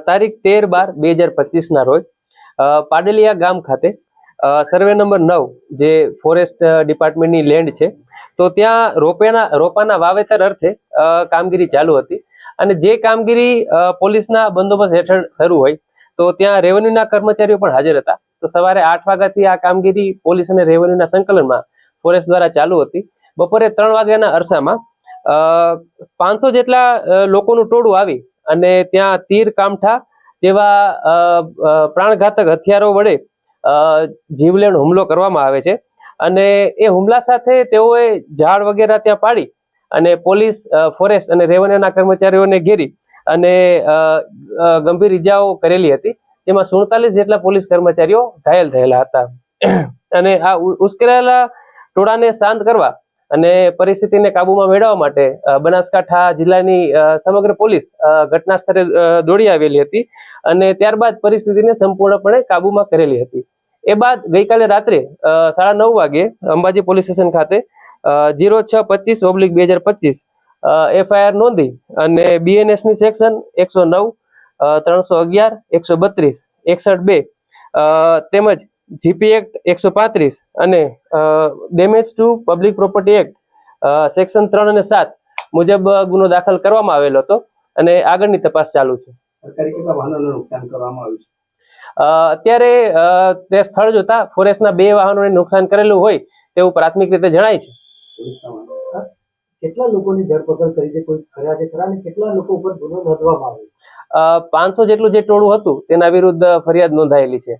તારીખ 13/12/2025 ના રોજ પાડલિયા ગામ ખાતે સર્વે નંબર 9 જે ફોરેસ્ટ ડિપાર્ટમેન્ટની લેન્ડ છે, તો ત્યાં રોપાના વાવેતર અર્થે કામગીરી ચાલુ હતી અને જે કામગીરી પોલીસના બંદોબસ્ત હેઠળ શરૂ હોય તો ત્યાં રેવન્યુના કર્મચારીઓ પણ હાજર હતા. તો સવારે 8 વાગ્યાથી આ કામગીરી પોલીસ અને રેવન્યુના સંકલનમાં ફોરેસ્ટ દ્વારા ચાલુ હતી. બપોરે 3 વાગ્યાના અરસામાં 500 જેટલા લોકોનું ટોળું આવી અને ત્યાં તીર, કામઠા જેવા પ્રાણઘાતક હથિયારો વડે જીવલેણ હુમલો કરવામાં આવે છે અને એ હુમલા સાથે તેઓએ ઝાડ વગેરે ત્યાં પાડી અને પોલીસ, ફોરેસ્ટ અને રેવન્યુના કર્મચારીઓને ઘેરી અને ગંભીર ઇજાઓ કરેલી હતી, જેમાં 47 જેટલા પોલીસ કર્મચારીઓ ઘાયલ થયેલા હતા. અને આ ઉશ્કેરાયેલા ટોળાને શાંત કરવા અને પરિસ્થિતિને કાબૂમાં મેળવવા માટે બનાસકાંઠા જિલ્લાની સમગ્ર પોલીસ ઘટના સ્થળે દોડી આવેલી હતી અને ત્યારબાદ પરિસ્થિતિને સંપૂર્ણપણે કાબૂમાં કરેલી હતી. એ બાદ ગઈકાલે રાત્રે 9:30 વાગે અંબાજી પોલીસ સ્ટેશન ખાતે 0625/2025 FIR નોંધી અને BNS ની સેક્શન 109, 311, 132, 61(2) તેમજ GP એક્ટ 135 અને damage two public property act section 3 અને 7 મુજબ ગુનો દાખલ કરવામાં આવેલો હતો અને આગળની તપાસ ચાલુ છે. સરકારી કેટલા વાહનોને નુકસાન કરવામાં આવ્યું છે? અત્યારે તે સ્થળ જોતા ફોરેસ્ટના 2 વાહનોને નુકસાન કરેલું હોય તેવું પ્રાથમિક રીતે જણાય છે. કેટલા લોકોની ધરપકડ કરી છે, કોઈ કર્યા છે ખરા, અને કેટલા લોકો ઉપર ગુનો નોંધવામાં આવ્યો? 500 જેટલું જે ટોળું હતું તેના વિરુદ્ધ ફરિયાદ નોંધાયેલી છે.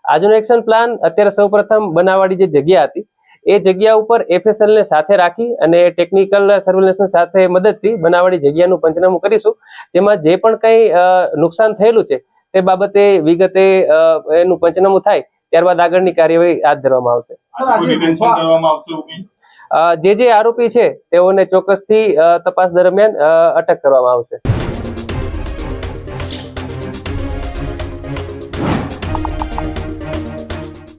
આજનો એક્શન પ્લાન અત્યારે સૌપ્રથમ બનાવવાળી જે જગ્યા હતી એ જગ્યા ઉપર FSL ને સાથે રાખી અને ટેકનિકલ સર્વેલન્સની સાથે મદદથી બનાવવાળી જગ્યાનું પંચનામું કરીશું, જેમાં જે પણ કંઈ નુકસાન થયેલું છે તે બાબતે વિગતે એનું પંચનામું થાય ત્યારબાદ આગળની કાર્યવાહી હાથ ધરવામાં આવશે. જે આરોપી છે તેઓને ચોક્કસથી તપાસ દરમિયાન અટક કરવામાં આવશે.